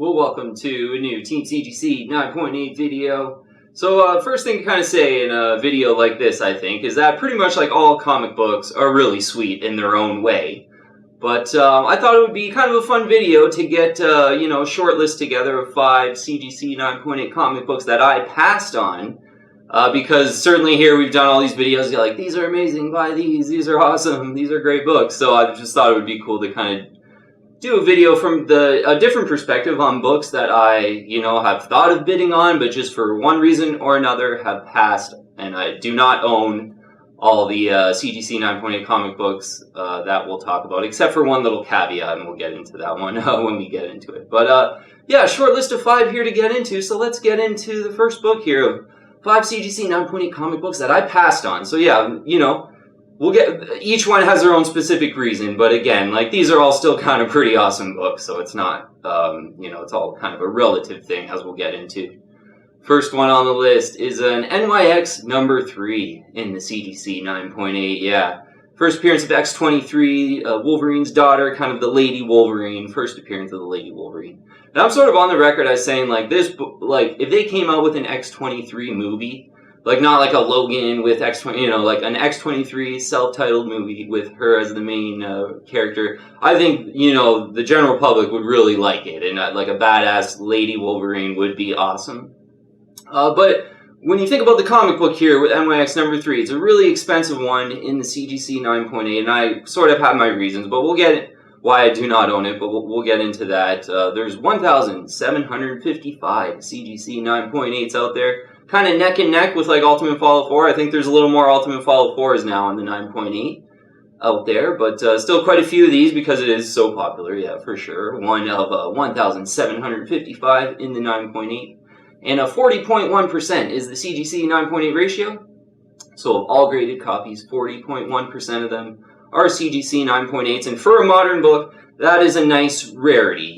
Well, welcome to a new Team CGC 9.8 video. So, first thing to kind of say in a video like this, I think, is that pretty much like all comic books are really sweet in their own way. But I thought it would be kind of a fun video to get, a short list together of 5 CGC 9.8 comic books that I passed on. Because certainly here we've done all these videos, you're like, these are amazing, buy these are awesome, these are great books. So I just thought it would be cool to kind of do a video from a different perspective on books that I, have thought of bidding on, but just for one reason or another have passed, and I do not own all the CGC 9.8 comic books that we'll talk about, except for one little caveat, and we'll get into that one when we get into it. But yeah, short list of 5 here to get into, so let's get into the first book here of 5 CGC 9.8 comic books that I passed on. So yeah, we'll get, each one has their own specific reason, but again, like, these are all still kind of pretty awesome books, so it's not, it's all kind of a relative thing, as we'll get into. First one on the list is an NYX number 3 in the CGC 9.8, yeah. First appearance of X-23, Wolverine's daughter, kind of the Lady Wolverine, first appearance of the Lady Wolverine. And I'm sort of on the record as saying, like, this, like, if they came out with an X-23 movie, like, not like a Logan with X-20, like an X-23 self-titled movie with her as the main character, I think, the general public would really like it, and like a badass Lady Wolverine would be awesome. But when you think about the comic book here with NYX number 3, it's a really expensive one in the CGC 9.8, and I sort of have my reasons, but we'll get why I do not own it, but we'll get into that. There's 1,755 CGC 9.8s out there, kind of neck and neck with like Ultimate Fallout 4. I think there's a little more Ultimate Fallout 4s now on the 9.8 out there, but still quite a few of these because it is so popular, yeah, for sure. One of 1,755 in the 9.8. And a 40.1% is the CGC 9.8 ratio. So of all graded copies, 40.1% of them are CGC 9.8s. And for a modern book, that is a nice rarity.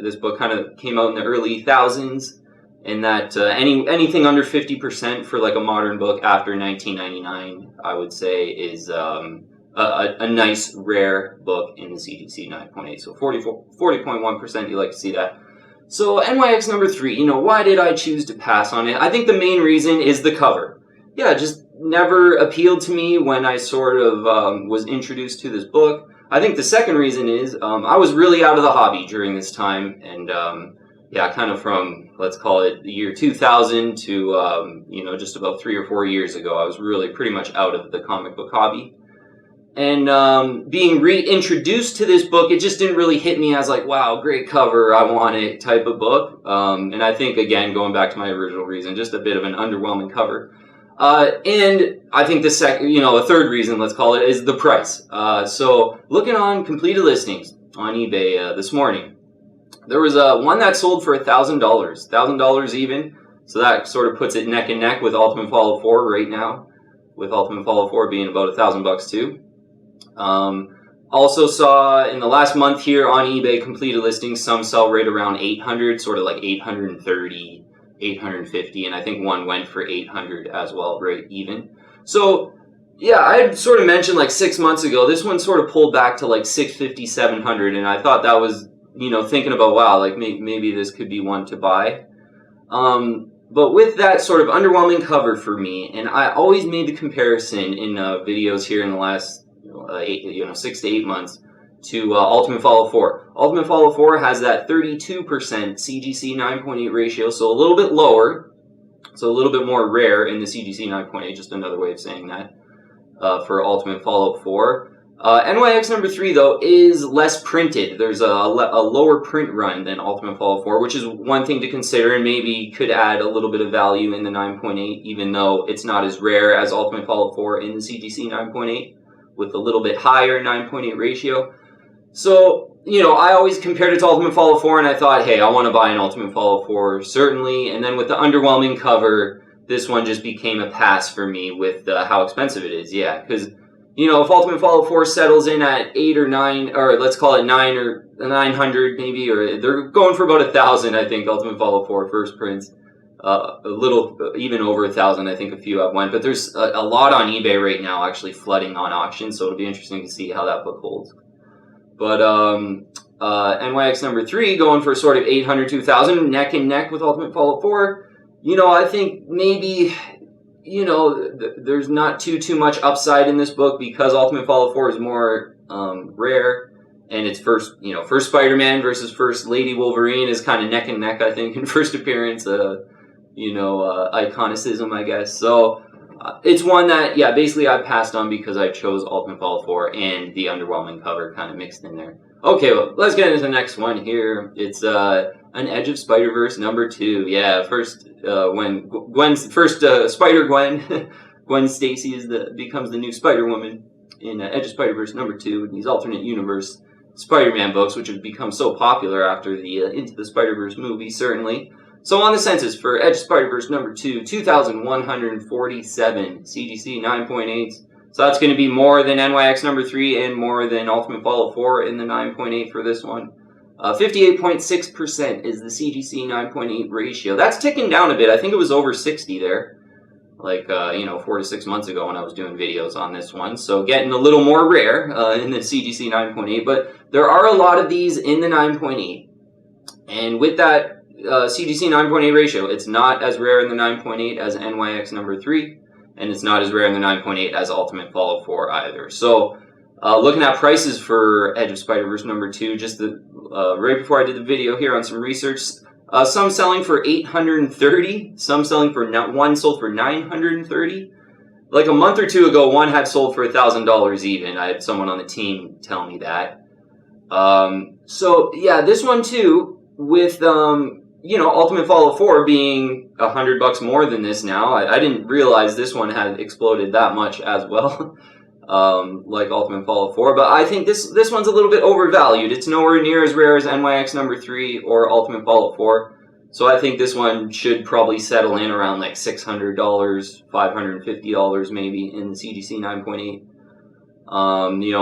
This book kind of came out in the early thousands, and that anything under 50% for like a modern book after 1999, I would say, is a nice, rare book in the CGC 9.8. So 40.1%, you like to see that. So NYX number 3, why did I choose to pass on it? I think the main reason is the cover. Yeah, it just never appealed to me when I sort of was introduced to this book. I think the second reason is I was really out of the hobby during this time, and yeah, kind of from, let's call it the year 2000 to, just about 3 or 4 years ago, I was really pretty much out of the comic book hobby. And being reintroduced to this book, it just didn't really hit me as like, wow, great cover, I want it type of book. And I think, again, going back to my original reason, just a bit of an underwhelming cover. And I think the second, a third reason, let's call it, is the price. So looking on completed listings on eBay this morning, there was one that sold for $1,000, $1,000 even. So that sort of puts it neck and neck with Ultimate Fallout 4 right now, with Ultimate Fallout 4 being about $1,000 too. Also saw in the last month here on eBay completed listings, some sell right around 800, sort of like 830, 850, and I think one went for 800 as well, right even. So yeah, I sort of mentioned like 6 months ago, this one sort of pulled back to like 650, 700, and I thought that was, thinking about, wow, like maybe this could be one to buy. But with that sort of underwhelming cover for me, and I always made the comparison in videos here in the last 6 to 8 months to Ultimate Fallout 4. Ultimate Fallout 4 has that 32% CGC 9.8 ratio, so a little bit lower, so a little bit more rare in the CGC 9.8, just another way of saying that for Ultimate Fallout 4. NYX number 3, though, is less printed. There's a lower print run than Ultimate Fallout 4, which is one thing to consider and maybe could add a little bit of value in the 9.8, even though it's not as rare as Ultimate Fallout 4 in the CGC 9.8, with a little bit higher 9.8 ratio. So, I always compared it to Ultimate Fallout 4, and I thought, hey, I want to buy an Ultimate Fallout 4, certainly. And then with the underwhelming cover, this one just became a pass for me with how expensive it is, yeah, because if Ultimate Fallout 4 settles in at 8 or 9, or let's call it 9 or 900 maybe, or they're going for about 1,000, I think, Ultimate Fallout 4 first prints. A little, even over 1,000, I think a few have went. But there's a lot on eBay right now actually flooding on auction, so it'll be interesting to see how that book holds. But NYX number 3 going for sort of 800, 2,000, neck and neck with Ultimate Fallout 4. You know, I think maybe, you know, there's not too much upside in this book because Ultimate Fallout 4 is more rare, and it's first Spider-Man versus first Lady Wolverine is kind of neck and neck, I think, in first appearance, iconicism, I guess. So it's one that, yeah, basically I passed on because I chose Ultimate Fallout 4 and the underwhelming cover kind of mixed in there. Okay, well, let's get into the next one here. It's an Edge of Spider-Verse number 2. Yeah, when Gwen's first Spider-Gwen, Gwen Stacy becomes the new Spider-Woman in Edge of Spider-Verse number 2 in these alternate universe Spider-Man books, which have become so popular after the Into the Spider-Verse movie, certainly. So on the census for Edge of Spider-Verse number 2, 2,147 CGC 9.8. So that's going to be more than NYX number 3 and more than Ultimate Fallout 4 in the 9.8 for this one. 58.6% is the CGC 9.8 ratio. That's ticking down a bit. I think it was over 60 there, 4 to 6 months ago when I was doing videos on this one. So getting a little more rare in the CGC 9.8, but there are a lot of these in the 9.8. And with that CGC 9.8 ratio, it's not as rare in the 9.8 as NYX number 3. And it's not as rare in the 9.8 as Ultimate Fallout 4 either. So, looking at prices for Edge of Spider-Verse number 2, just right before I did the video here on some research, some selling for $830, some selling for one sold for $930. Like a month or two ago, one had sold for $1,000 even. I had someone on the team tell me that. So yeah, this one too, with Ultimate Fallout 4 being $100 more than this now. I didn't realize this one had exploded that much as well, like Ultimate Fallout 4. But I think this one's a little bit overvalued. It's nowhere near as rare as NYX number 3 or Ultimate Fallout 4. So I think this one should probably settle in around like $600, $550 maybe in the CGC 9.8.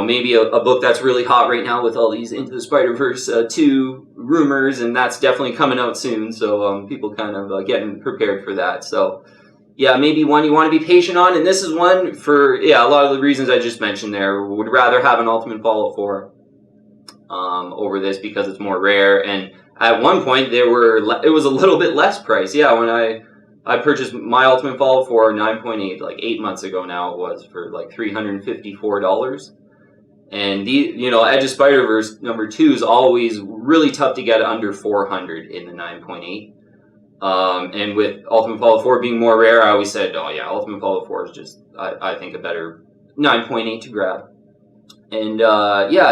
Maybe a book that's really hot right now with all these Into the Spider-Verse 2 rumors, and that's definitely coming out soon, so people kind of getting prepared for that. So, yeah, maybe one you want to be patient on, and this is one for, a lot of the reasons I just mentioned there. Would rather have an Ultimate Fallout 4 over this because it's more rare, and at one point it was a little bit less price. Yeah, when I purchased my Ultimate Fallout 4 9.8, like 8 months ago now it was, for like $354. And Edge of Spider-Verse number 2 is always really tough to get under $400 in the 9.8. And with Ultimate Fallout 4 being more rare, I always said, oh yeah, Ultimate Fallout 4 is just, I think, a better 9.8 to grab. And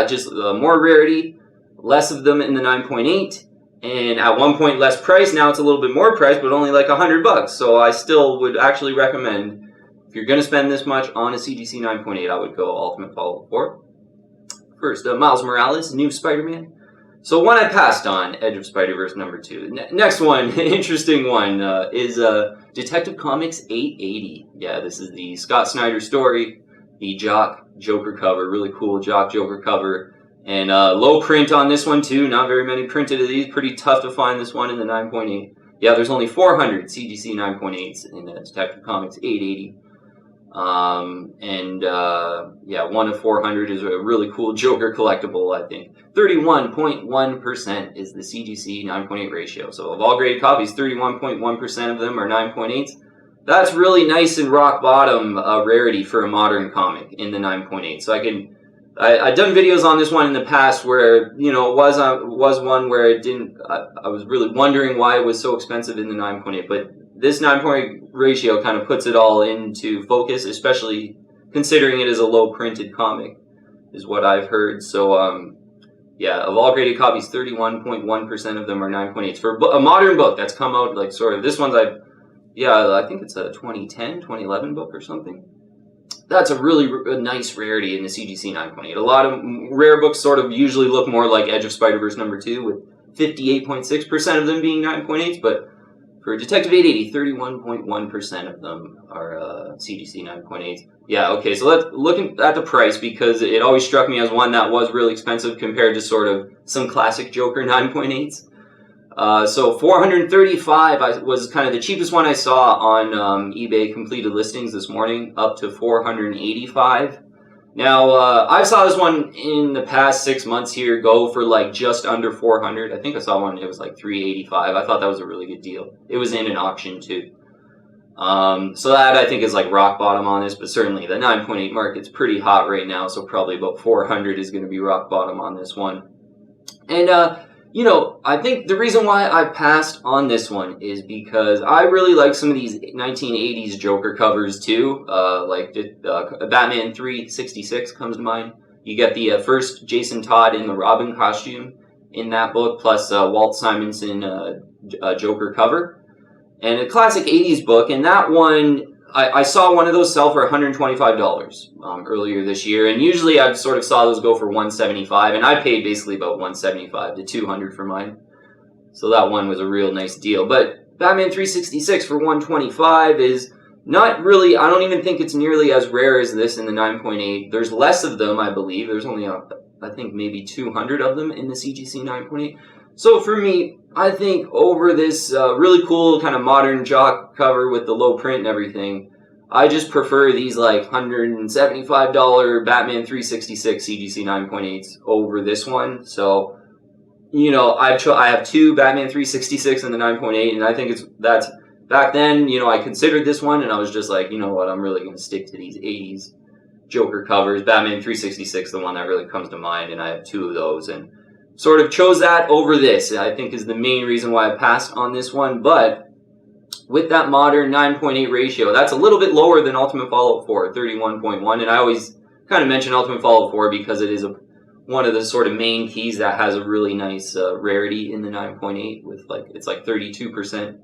just more rarity, less of them in the 9.8. And at one point less price, now it's a little bit more price, but only like $100. So I still would actually recommend, if you're going to spend this much on a CGC 9.8, I would go Ultimate Fallout 4. First, Miles Morales, New Spider-Man. So one I passed on, Edge of Spider-Verse number 2. Next one, interesting one, is Detective Comics 880. Yeah, this is the Scott Snyder story, the Jock Joker cover, really cool Jock Joker cover. And low print on this one too, not very many printed of these, pretty tough to find this one in the 9.8. Yeah, there's only 400 CGC 9.8s in Detective Comics 880. One of 400 is a really cool Joker collectible, I think. 31.1% is the CGC 9.8 ratio. So of all graded copies, 31.1% of them are 9.8s. That's really nice and rock bottom rarity for a modern comic in the 9.8. So I've done videos on this one in the past where, it was one where it didn't, I was really wondering why it was so expensive in the 9.8, but this 9.8 ratio kind of puts it all into focus, especially considering it is a low printed comic, is what I've heard. So, of all graded copies, 31.1% of them are 9.8s. For a modern book that's come out, like sort of, this one's I think it's a 2010, 2011 book or something. That's a really nice rarity in the CGC 9.8. A lot of rare books sort of usually look more like Edge of Spider-Verse number 2, with 58.6% of them being 9.8s, but for Detective 880, 31.1% of them are CGC 9.8s. Yeah, okay, so let's look at the price, because it always struck me as one that was really expensive compared to sort of some classic Joker 9.8s. So $435 was kind of the cheapest one I saw on eBay completed listings this morning, up to $485. Now, I saw this one in the past 6 months here go for like just under 400. I think I saw one, it was like 385. I thought that was a really good deal. It was in an auction too. So that I think is like rock bottom on this, but certainly the 9.8 market's pretty hot right now, so probably about 400 is going to be rock bottom on this one. And, you know, I think the reason why I passed on this one is because I really like some of these 1980s Joker covers too. Like Batman 366 comes to mind. You get the first Jason Todd in the Robin costume in that book, plus Walt Simonson Joker cover. And a classic 80s book, and that one, I saw one of those sell for $125 earlier this year, and usually I sort of saw those go for $175, and I paid basically about $175 to $200 for mine. So that one was a real nice deal. But Batman 366 for $125 is not really, I don't even think it's nearly as rare as this in the 9.8. There's less of them, I believe. There's only, I think, maybe 200 of them in the CGC 9.8. So for me, I think over this really cool kind of modern Jock cover with the low print and everything, I just prefer these like $175 Batman 366 CGC 9.8s over this one. So, you know, I have two Batman 366 and the 9.8, and I think that's back then, you know, I considered this one, and I was just like, you know what, I'm really going to stick to these 80s Joker covers. Batman 366, the one that really comes to mind, and I have two of those, and sort of chose that over this, I think is the main reason why I passed on this one. But with that modern 9.8 ratio, that's a little bit lower than Ultimate Fallout 4, 31.1. And I always kind of mention Ultimate Fallout 4 because it is one of the sort of main keys that has a really nice rarity in the 9.8 with like, it's like 32%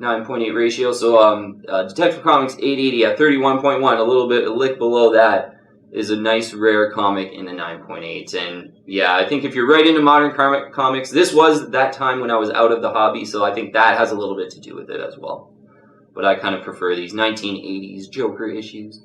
9.8 ratio. So Detective Comics 880 at 31.1, a lick below that, is a nice rare comic in the 9.8. And yeah, I think if you're right into modern comics, this was that time when I was out of the hobby, so I think that has a little bit to do with it as well. But I kind of prefer these 1980s Joker issues.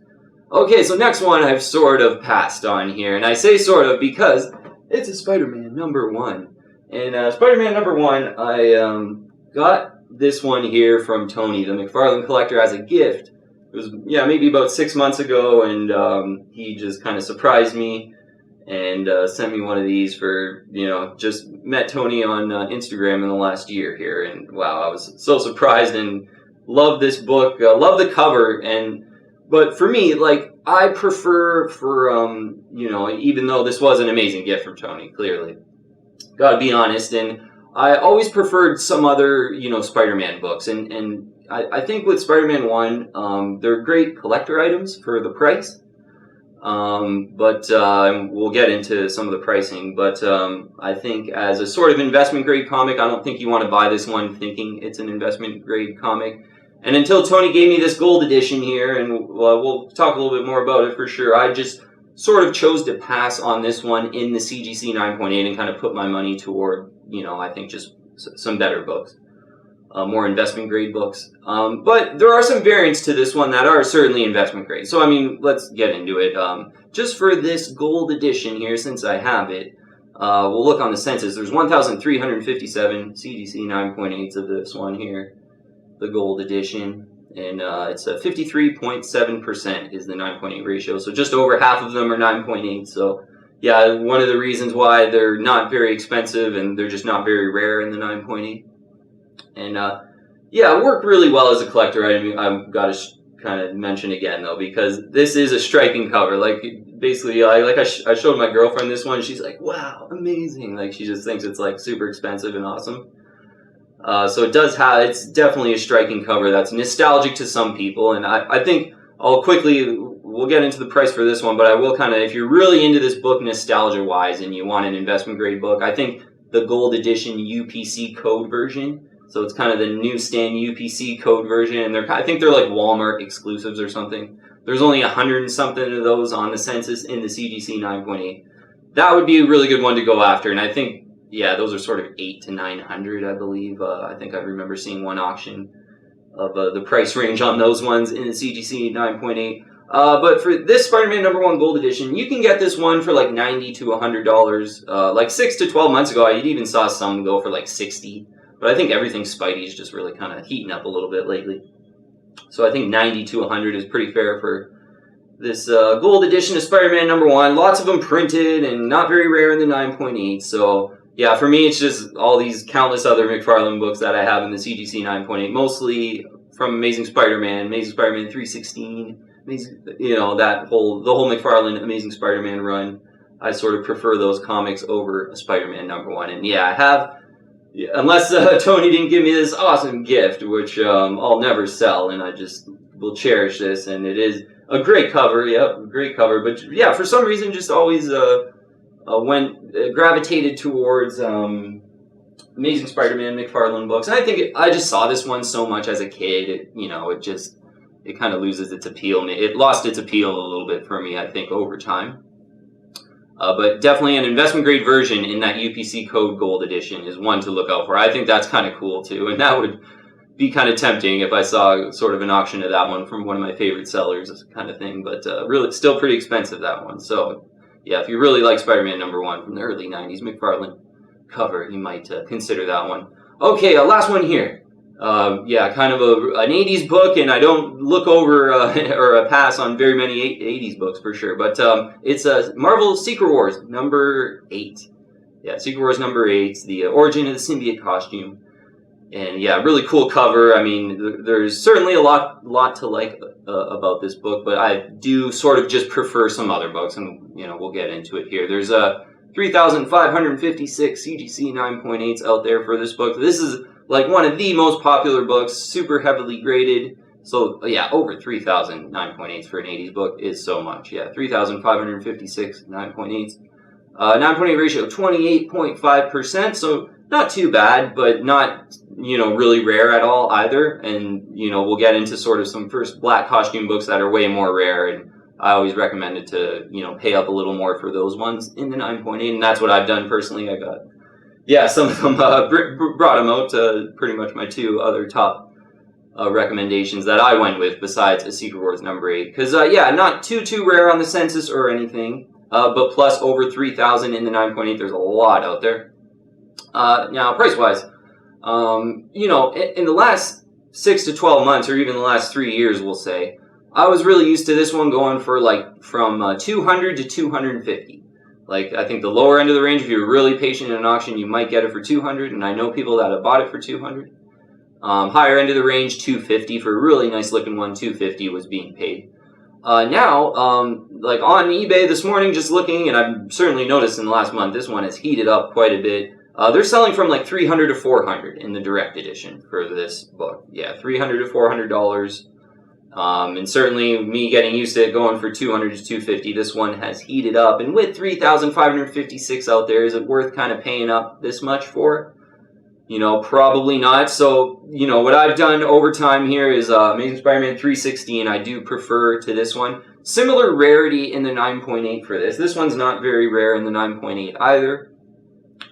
Okay, so next one I've sort of passed on here, and I say sort of because it's a Spider-Man #1. And Spider-Man #1, I got this one here from Tony, the McFarlane collector, as a gift. It was, yeah, maybe about 6 months ago, and he just kind of surprised me and sent me one of these for, you know, just met Tony on Instagram in the last year here, and wow, I was so surprised and love this book, love the cover, but for me, like, I prefer for, you know, even though this was an amazing gift from Tony, clearly, gotta be honest, and I always preferred some other, you know, Spider-Man books, and I think with Spider-Man 1, they're great collector items for the price, but we'll get into some of the pricing, but I think as a sort of investment grade comic, I don't think you want to buy this one thinking it's an investment grade comic. And until Tony gave me this gold edition here, and we'll talk a little bit more about it for sure, I just sort of chose to pass on this one in the CGC 9.8 and kind of put my money toward, you know, I think just some better books. More investment grade books. But there are some variants to this one that are certainly investment grade. So, I mean, let's get into it. Just for this gold edition here, since I have it, we'll look on the census. There's 1,357 CGC 9.8s of this one here, the gold edition. And it's a 53.7% is the 9.8 ratio. So just over half of them are 9.8. So, yeah, one of the reasons why they're not very expensive and they're just not very rare in the 9.8. And, yeah, it worked really well as a collector item. I've got to kind of mention again, though, because this is a striking cover. Like, basically, I showed my girlfriend this one, and she's like, wow, amazing. Like, she just thinks it's, like, super expensive and awesome. So it does have, it's definitely a striking cover that's nostalgic to some people. And I think we'll get into the price for this one, but I will kind of, if you're really into this book nostalgia-wise and you want an investment-grade book, I think the gold edition UPC code version, so it's kind of the newsstand UPC code version, and I think they're like Walmart exclusives or something. There's only 100 and something of those on the census in the CGC 9.8. That would be a really good one to go after, and I think, yeah, those are sort of 800 to 900, I believe. I think I remember seeing one auction of the price range on those ones in the CGC 9.8. But for this Spider-Man #1 Gold Edition, you can get this one for like $90 to $100. Like 6 to 12 months ago, I even saw some go for like $60. But I think everything Spidey is just really kind of heating up a little bit lately. So I think $90 to $100 is pretty fair for this gold edition of Spider-Man #1. Lots of them printed and not very rare in the 9.8. So yeah, for me, it's just all these countless other McFarlane books that I have in the CGC 9.8, mostly from Amazing Spider-Man 316, the whole McFarlane Amazing Spider-Man run. I sort of prefer those comics over a Spider-Man #1. And yeah, I have, unless Tony didn't give me this awesome gift, which I'll never sell, and I just will cherish this. And it is a great cover, great cover. But yeah, for some reason, just always gravitated towards Amazing Spider-Man McFarlane books. And I think I just saw this one so much as a kid, it kind of loses its appeal. It lost its appeal a little bit for me, I think, over time. But definitely an investment grade version in that UPC code gold edition is one to look out for. I think that's kind of cool too, and that would be kind of tempting if I saw sort of an auction of that one from one of my favorite sellers, kind of thing. But really, still pretty expensive, that one. So yeah, if you really like Spider-Man #1 from the early 90s McFarlane cover, you might consider that one. Okay, last one here. Kind of an 80s book, and I don't look over or pass on very many 80s books for sure, but it's Marvel Secret Wars #8. Yeah, Secret Wars #8, the origin of the symbiote costume. And yeah, really cool cover. I mean, there's certainly a lot to like about this book, but I do sort of just prefer some other books, and we'll get into it here. There's 3,556 CGC 9.8s out there for this book. This is like one of the most popular books, super heavily graded. So yeah, over 3,000 9.8s for an 80s book is so much. Yeah, 3,556 9.8s. 9.8 ratio, 28.5%. So not too bad, but not, really rare at all either. And, we'll get into sort of some first black costume books that are way more rare. And I always recommend it to, pay up a little more for those ones in the 9.8. And that's what I've done personally. I got, some of them brought them out to pretty much my two other top recommendations that I went with besides a Secret Wars #8. Because, not too rare on the census or anything. But plus over 3,000 in the 9.8. There's a lot out there. Now, price-wise, in the last 6 to 12 months, or even the last 3 years, we'll say, I was really used to this one going for from 200 to 250. I think the lower end of the range, if you're really patient in an auction, you might get it for 200, and I know people that have bought it for 200. Higher end of the range, 250 for a really nice looking one. 250 was being paid. Now, on eBay this morning, just looking, and I've certainly noticed in the last month, this one has heated up quite a bit. They're selling from $300 to $400 in the direct edition for this book. Yeah, $300 to $400. And certainly me getting used to it going for 200 to 250, this one has heated up. And with 3,556 out there, is it worth kind of paying up this much for? Probably not. So, what I've done over time here is Amazing Spider-Man 316. I do prefer to this one. Similar rarity in the 9.8 for this. This one's not very rare in the 9.8 either.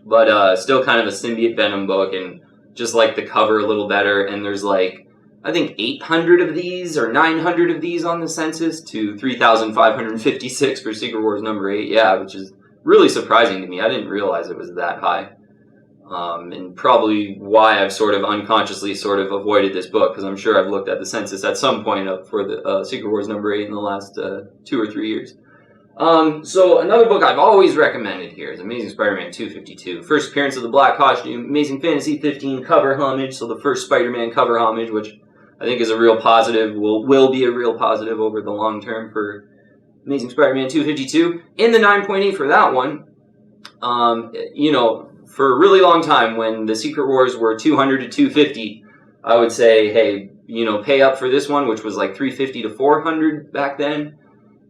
But still kind of a symbiote Venom book, and just like the cover a little better. And there's I think 800 of these or 900 of these on the census to 3,556 for Secret Wars #8. Yeah, which is really surprising to me. I didn't realize it was that high. And probably why I've sort of unconsciously sort of avoided this book, because I'm sure I've looked at the census at some point up for the Secret Wars #8 in the last 2 or 3 years. So another book I've always recommended here is Amazing Spider-Man 252. First appearance of the black costume, Amazing Fantasy 15 cover homage, so the first Spider-Man cover homage, which I think is a real positive, will be a real positive over the long term for Amazing Spider-Man 252. In the 9.8 for that one, for a really long time when the Secret Wars were 200 to 250, I would say, hey, pay up for this one, which was $350 to $400 back then.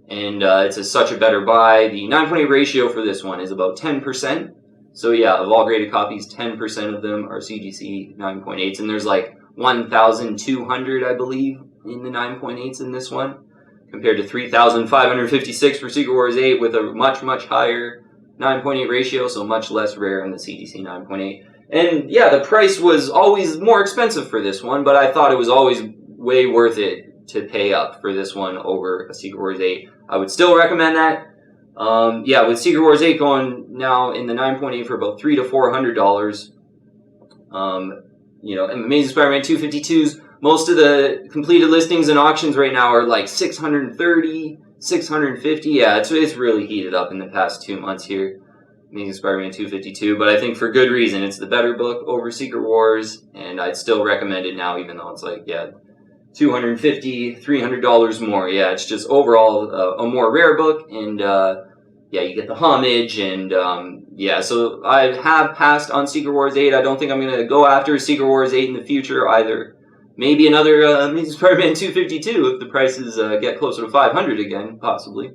And it's such a better buy. The 9.8 ratio for this one is about 10%. So yeah, of all graded copies, 10% of them are CGC 9.8s. And there's 1,200, I believe, in the 9.8s in this one, compared to 3,556 for Secret Wars 8 with a much, much higher 9.8 ratio, so much less rare in the CGC 9.8. And yeah, the price was always more expensive for this one, but I thought it was always way worth it to pay up for this one over a Secret Wars 8. I would still recommend that. With Secret Wars 8 going now in the 9.8 for about $300 to $400. Amazing Spider-Man 252s, most of the completed listings and auctions right now are $630, $650. Yeah, it's really heated up in the past 2 months here. Amazing Spider-Man 252, but I think for good reason. It's the better book over Secret Wars, and I'd still recommend it now, even though it's like, yeah, $250, $300 more. Yeah, it's just overall a more rare book, and yeah, you get the homage, and yeah, so I have passed on Secret Wars 8. I don't think I'm going to go after Secret Wars 8 in the future either. Maybe another Amazing Spider-Man 252 if the prices get closer to $500 again, possibly.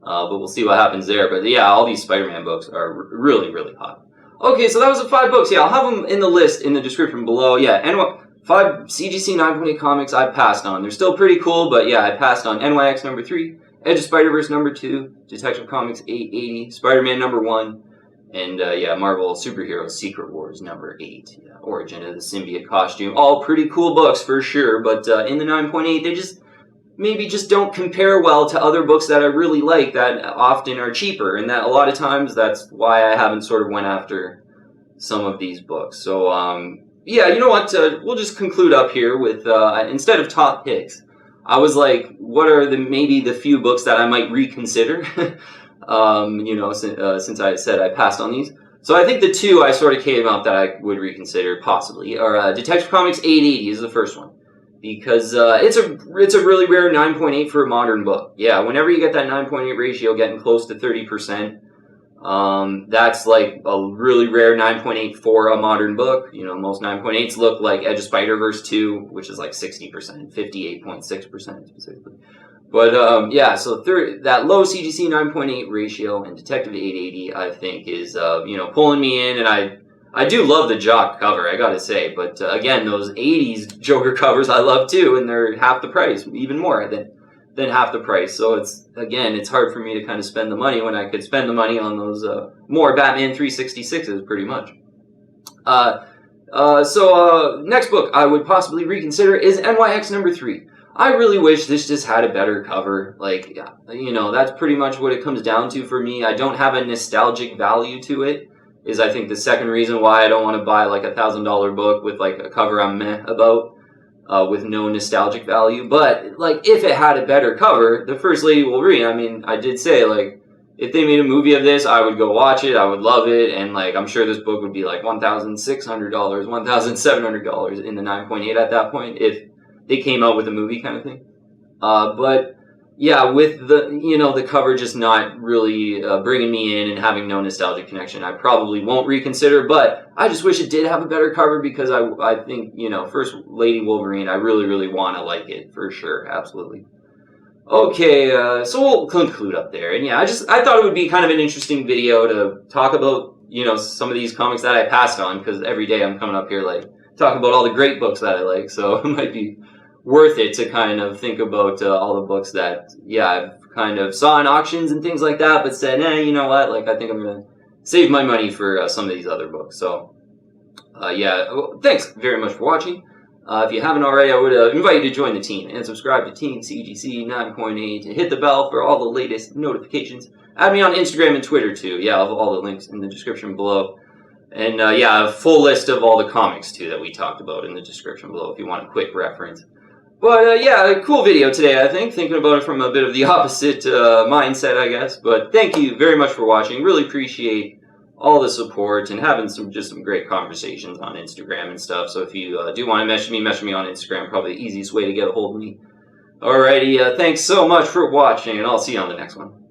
But we'll see what happens there. But yeah, all these Spider-Man books are really, really hot. Okay, so that was the 5 books. Yeah, I'll have them in the list in the description below. Yeah, and 5 CGC 9.8 comics I passed on. They're still pretty cool, but yeah, I passed on NYX number 3, Edge of Spider-Verse number 2, Detective Comics 880, Spider-Man number 1, and yeah, Marvel Superheroes Secret Wars number 8. Yeah, Origin of the Symbiote costume. All pretty cool books for sure, but in the 9.8, they maybe just don't compare well to other books that I really like that often are cheaper, and that a lot of times that's why I haven't sort of went after some of these books. So yeah, you know what, we'll just conclude up here with instead of top picks, I was like, what are maybe the few books that I might reconsider? You know, since I said I passed on these. So I think the 2 I sort of came up that I would reconsider possibly are Detective Comics 880 is the first one. Because it's a really rare 9.8 for a modern book. Yeah, whenever you get that 9.8 ratio getting close to 30%, that's like a really rare 9.8 for a modern book. You know, most 9.8s look like Edge of Spider-Verse 2, which is like 60%, 58.6% specifically. But yeah, so that low CGC 9.8 ratio and Detective 880, I think, is you know, pulling me in, and I do love the Jock cover, I gotta say, but again, those 80s Joker covers I love too, and they're half the price, even more than half the price. So it's hard for me to kind of spend the money when I could spend the money on those more Batman 366s, pretty much. So next book I would possibly reconsider is NYX number 3. I really wish this just had a better cover. Like, you know, that's pretty much what it comes down to for me. I don't have a nostalgic value to it. Is I think the second reason why I don't want to buy like $1,000 book with like a cover I'm meh about, with no nostalgic value. But like if it had a better cover, The First Lady Wolverine, I mean, I did say like if they made a movie of this, I would go watch it, I would love it, and like I'm sure this book would be like $1,600, $1,700 in the 9.8 at that point if they came out with a movie kind of thing. But yeah, with the, you know, the cover just not really bringing me in and having no nostalgic connection, I probably won't reconsider, but I just wish it did have a better cover because I think, you know, First Lady Wolverine, I really, really want to like it for sure, absolutely. Okay, so we'll conclude up there, and yeah, I thought it would be kind of an interesting video to talk about, you know, some of these comics that I passed on, because every day I'm coming up here, like, talking about all the great books that I like, so it might be worth it to kind of think about all the books that, yeah, I've kind of saw in auctions and things like that, but said, you know what, like, I think I'm going to save my money for some of these other books. So, yeah, well, thanks very much for watching. If you haven't already, I would invite you to join the team and subscribe to Team CGC 9.8 to hit the bell for all the latest notifications. Add me on Instagram and Twitter, too. Yeah, I'll have all the links in the description below. And, yeah, a full list of all the comics, too, that we talked about in the description below if you want a quick reference. But, yeah, a cool video today, I think. Thinking about it from a bit of the opposite mindset, I guess. But thank you very much for watching. Really appreciate all the support and having some great conversations on Instagram and stuff. So if you do want to message me on Instagram. Probably the easiest way to get a hold of me. Alrighty, thanks so much for watching, and I'll see you on the next one.